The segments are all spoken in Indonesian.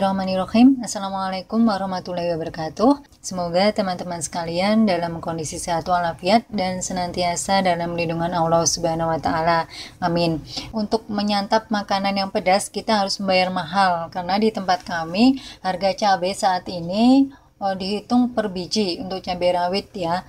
Bismillahirrahmanirrahim. Assalamualaikum warahmatullahi wabarakatuh. Semoga teman-teman sekalian dalam kondisi sehat walafiat dan senantiasa dalam lindungan Allah Subhanahu wa taala. Amin. Untuk menyantap makanan yang pedas kita harus membayar mahal karena di tempat kami harga cabai saat ini dihitung per biji untuk cabai rawit ya.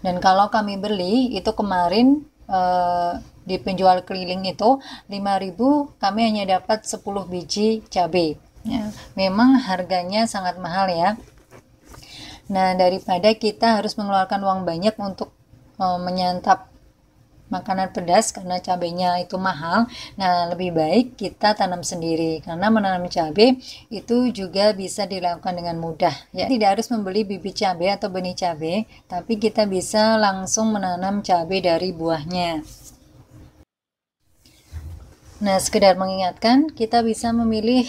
Dan kalau kami beli itu kemarin di penjual keliling itu 5.000 kami hanya dapat 10 biji cabai. Ya, memang harganya sangat mahal ya. Nah, daripada kita harus mengeluarkan uang banyak untuk menyantap makanan pedas karena cabainya itu mahal, nah lebih baik kita tanam sendiri karena menanam cabai itu juga bisa dilakukan dengan mudah ya. Tidak harus membeli bibit cabai atau benih cabai, tapi kita bisa langsung menanam cabai dari buahnya. Nah, sekedar mengingatkan, kita bisa memilih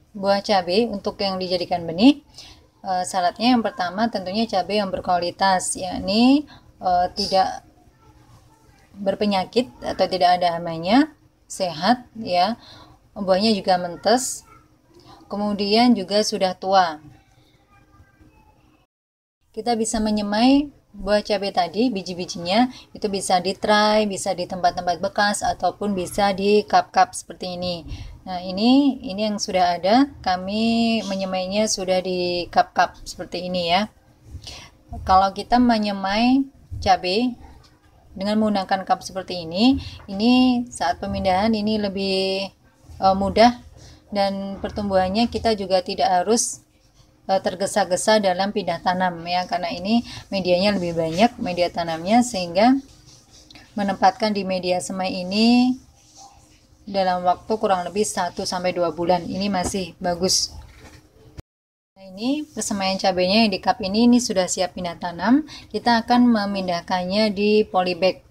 buah cabai untuk yang dijadikan benih. Syaratnya yang pertama tentunya cabai yang berkualitas, yakni tidak berpenyakit atau tidak ada hamanya, sehat ya. Buahnya juga mentes. Kemudian juga sudah tua. Kita bisa menyemai buah cabai tadi, biji-bijinya itu bisa ditray, bisa di tempat-tempat bekas ataupun bisa di cup-cup seperti ini. Nah, ini yang sudah ada, kami menyemainya sudah di cup-cup seperti ini ya. Kalau kita menyemai cabai dengan menggunakan cup seperti ini saat pemindahan ini lebih mudah dan pertumbuhannya kita juga tidak harus tergesa-gesa dalam pindah tanam ya, karena ini medianya lebih banyak, media tanamnya, sehingga menempatkan di media semai ini dalam waktu kurang lebih 1-2 bulan ini masih bagus. Nah, ini persemaian cabainya yang di cup ini sudah siap pindah tanam. Kita akan memindahkannya di polybag.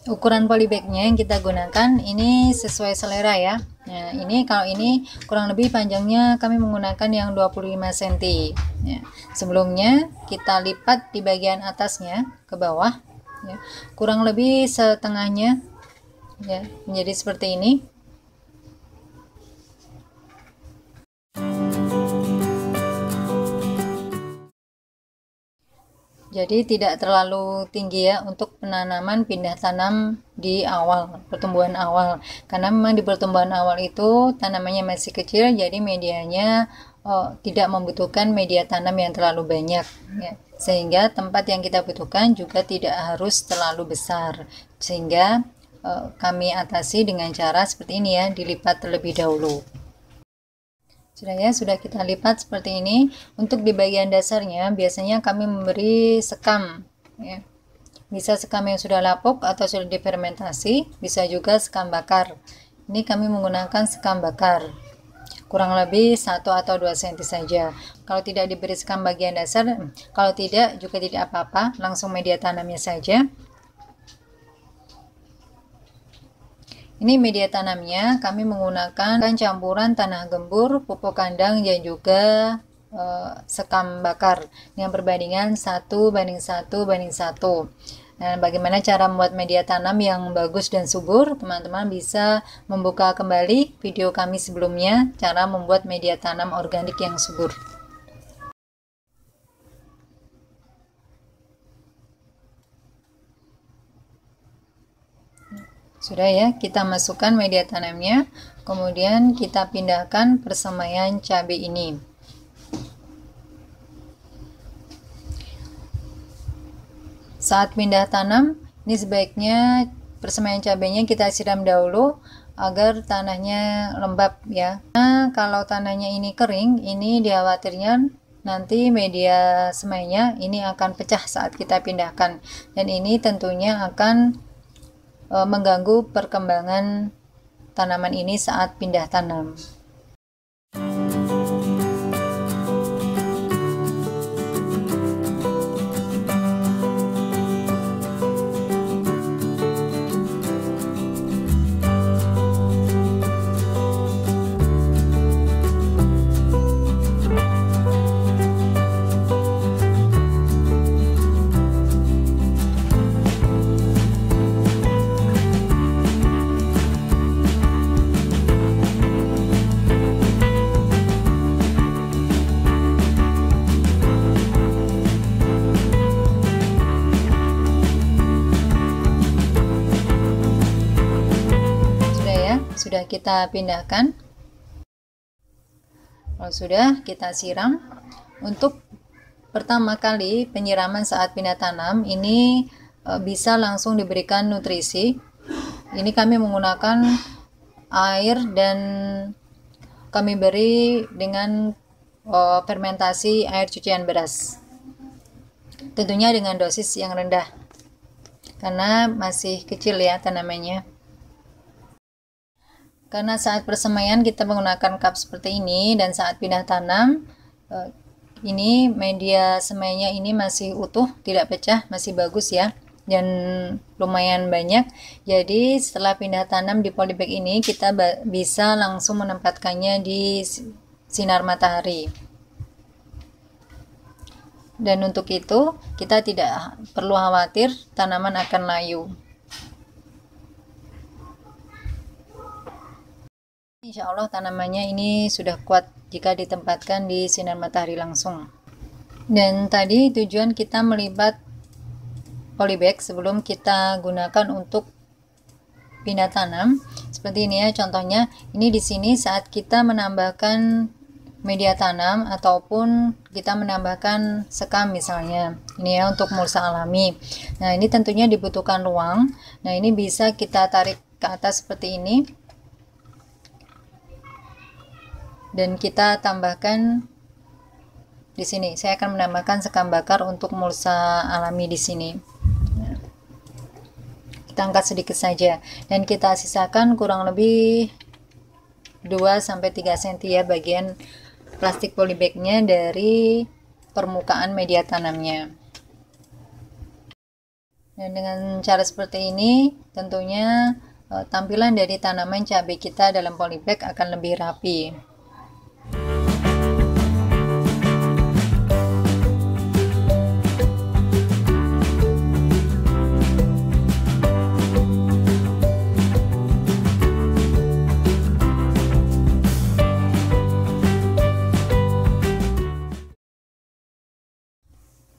Ukuran polybagnya yang kita gunakan ini sesuai selera ya. Nah, kalau ini kurang lebih panjangnya kami menggunakan yang 25 cm ya. Sebelumnya kita lipat di bagian atasnya ke bawah ya, kurang lebih setengahnya ya, menjadi seperti ini. Jadi tidak terlalu tinggi ya untuk penanaman pindah tanam di awal, pertumbuhan awal. Karena memang di pertumbuhan awal itu tanamannya masih kecil, jadi medianya tidak membutuhkan media tanam yang terlalu banyak ya. Sehingga tempat yang kita butuhkan juga tidak harus terlalu besar. Sehingga kami atasi dengan cara seperti ini ya, dilipat terlebih dahulu. Sudah kita lipat seperti ini. Untuk di bagian dasarnya biasanya kami memberi sekam ya. Bisa sekam yang sudah lapuk atau sudah difermentasi, bisa juga sekam bakar. Ini kami menggunakan sekam bakar. Kurang lebih 1 atau 2 cm saja. Kalau tidak diberi sekam bagian dasar, kalau tidak juga tidak apa-apa, langsung media tanamnya saja. Ini media tanamnya kami menggunakan campuran tanah gembur, pupuk kandang dan juga sekam bakar dengan perbandingan 1:1:1. Nah, bagaimana cara membuat media tanam yang bagus dan subur? Teman-teman bisa membuka kembali video kami sebelumnya, cara membuat media tanam organik yang subur. Sudah ya, kita masukkan media tanamnya, kemudian kita pindahkan persemaian cabai ini. Saat pindah tanam, ini sebaiknya persemaian cabainya kita siram dahulu agar tanahnya lembab ya. Nah, kalau tanahnya ini kering, ini dikhawatirkan nanti media semainya ini akan pecah saat kita pindahkan, dan ini tentunya akan mengganggu perkembangan tanaman ini saat pindah tanam. sudah kita pindahkan. Kalau sudah, kita siram. Untuk pertama kali penyiraman saat pindah tanam ini bisa langsung diberikan nutrisi. Ini kami menggunakan air dan kami beri dengan fermentasi air cucian beras. Tentunya dengan dosis yang rendah karena masih kecil ya tanamannya. Karena saat persemaian kita menggunakan cup seperti ini dan saat pindah tanam ini media semainya ini masih utuh, tidak pecah, masih bagus ya, dan lumayan banyak. Jadi setelah pindah tanam di polybag ini kita bisa langsung menempatkannya di sinar matahari. Dan untuk itu kita tidak perlu khawatir tanaman akan layu. Insya Allah tanamannya ini sudah kuat jika ditempatkan di sinar matahari langsung. Dan tadi tujuan kita melipat polybag sebelum kita gunakan untuk pindah tanam. Seperti ini ya contohnya. Ini di sini saat kita menambahkan media tanam ataupun kita menambahkan sekam misalnya. Ini ya untuk mulsa alami. Nah, ini tentunya dibutuhkan ruang. Nah, ini bisa kita tarik ke atas seperti ini. Dan kita tambahkan di sini. Saya akan menambahkan sekam bakar untuk mulsa alami di sini. Kita angkat sedikit saja dan kita sisakan kurang lebih 2-3 cm ya bagian plastik polybagnya dari permukaan media tanamnya. Dan dengan cara seperti ini tentunya tampilan dari tanaman cabai kita dalam polybag akan lebih rapi.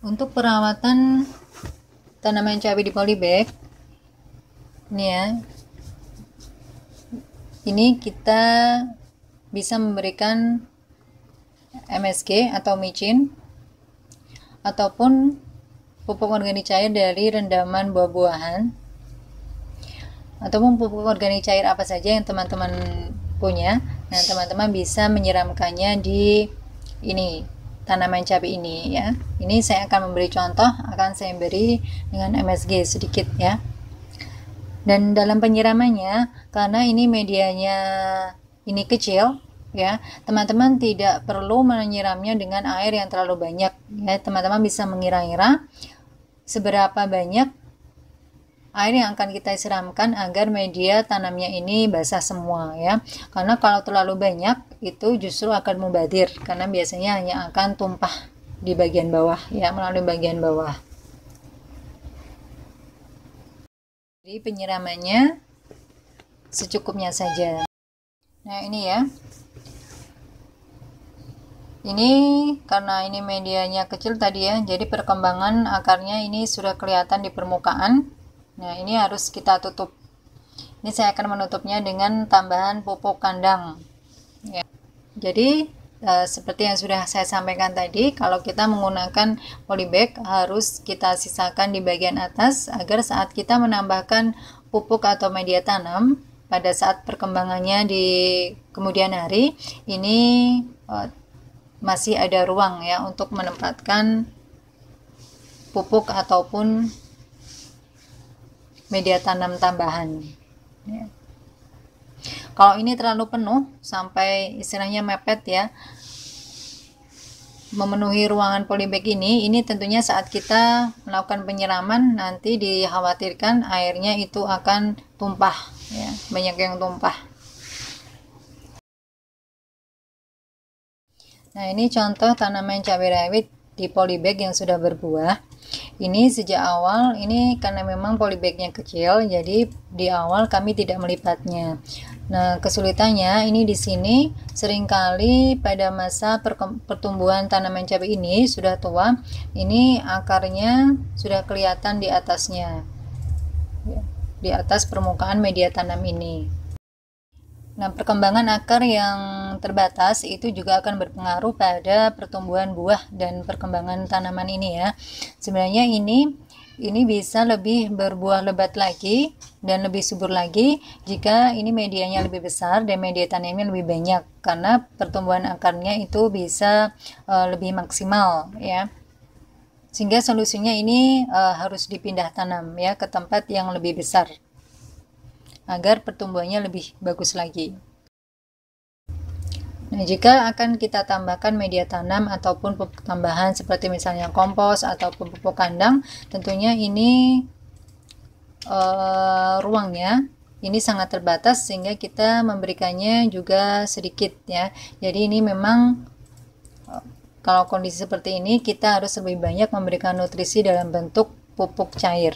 Untuk perawatan tanaman cabai di polybag ini ya, ini kita bisa memberikan MSG atau micin ataupun pupuk organik cair dari rendaman buah-buahan ataupun pupuk organik cair apa saja yang teman-teman punya. Nah, teman-teman bisa menyiramkannya di ini tanaman cabai ini ya. Ini saya akan memberi contoh, akan saya beri dengan MSG sedikit ya. Dan dalam penyiramannya, karena ini medianya ini kecil ya, teman-teman tidak perlu menyiramnya dengan air yang terlalu banyak ya. Teman-teman bisa mengira-ngira seberapa banyak air yang akan kita siramkan agar media tanamnya ini basah semua ya. Karena kalau terlalu banyak itu justru akan mubazir karena biasanya hanya akan tumpah di bagian bawah ya, melalui bagian bawah. Jadi penyiramannya secukupnya saja. Nah, ini ya. Ini karena ini medianya kecil tadi ya, jadi perkembangan akarnya ini sudah kelihatan di permukaan. Nah, ini harus kita tutup. Ini saya akan menutupnya dengan tambahan pupuk kandang. Ya. Jadi, seperti yang sudah saya sampaikan tadi, kalau kita menggunakan polybag harus kita sisakan di bagian atas agar saat kita menambahkan pupuk atau media tanam pada saat perkembangannya di kemudian hari, ini masih ada ruang ya untuk menempatkan pupuk ataupun media tanam tambahan ya. Kalau ini terlalu penuh sampai istilahnya mepet ya, memenuhi ruangan polybag ini tentunya saat kita melakukan penyiraman nanti dikhawatirkan airnya itu akan tumpah ya, banyak yang tumpah. Nah, ini contoh tanaman cabai rawit di polybag yang sudah berbuah. Ini sejak awal, ini karena memang polybagnya kecil, jadi di awal kami tidak melipatnya. Nah, kesulitannya ini di sini seringkali pada masa pertumbuhan tanaman cabai ini sudah tua, ini akarnya sudah kelihatan di atasnya, di atas permukaan media tanam ini. Nah, perkembangan akar yang terbatas itu juga akan berpengaruh pada pertumbuhan buah dan perkembangan tanaman ini ya. Sebenarnya ini bisa lebih berbuah lebat lagi dan lebih subur lagi jika ini medianya lebih besar dan media tanamnya lebih banyak, karena pertumbuhan akarnya itu bisa lebih maksimal ya. Sehingga solusinya ini harus dipindah tanam ya ke tempat yang lebih besar agar pertumbuhannya lebih bagus lagi. Nah, jika akan kita tambahkan media tanam ataupun pupuk tambahan seperti misalnya kompos ataupun pupuk kandang, tentunya ini ruangnya ini sangat terbatas sehingga kita memberikannya juga sedikit ya. Jadi ini memang kalau kondisi seperti ini kita harus lebih banyak memberikan nutrisi dalam bentuk pupuk cair.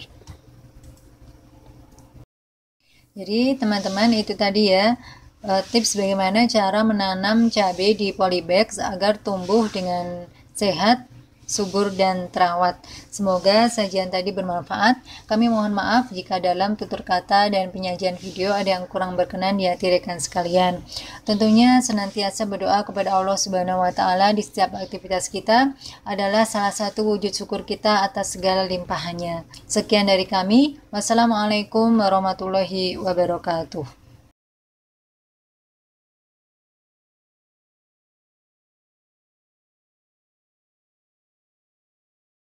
Jadi teman-teman, itu tadi ya tips bagaimana cara menanam cabai di polybags agar tumbuh dengan sehat, subur, dan terawat. Semoga sajian tadi bermanfaat. Kami mohon maaf jika dalam tutur kata dan penyajian video ada yang kurang berkenan di hati rekan sekalian. Tentunya senantiasa berdoa kepada Allah Subhanahu wa Ta'ala di setiap aktivitas kita adalah salah satu wujud syukur kita atas segala limpahannya. Sekian dari kami. Wassalamualaikum warahmatullahi wabarakatuh.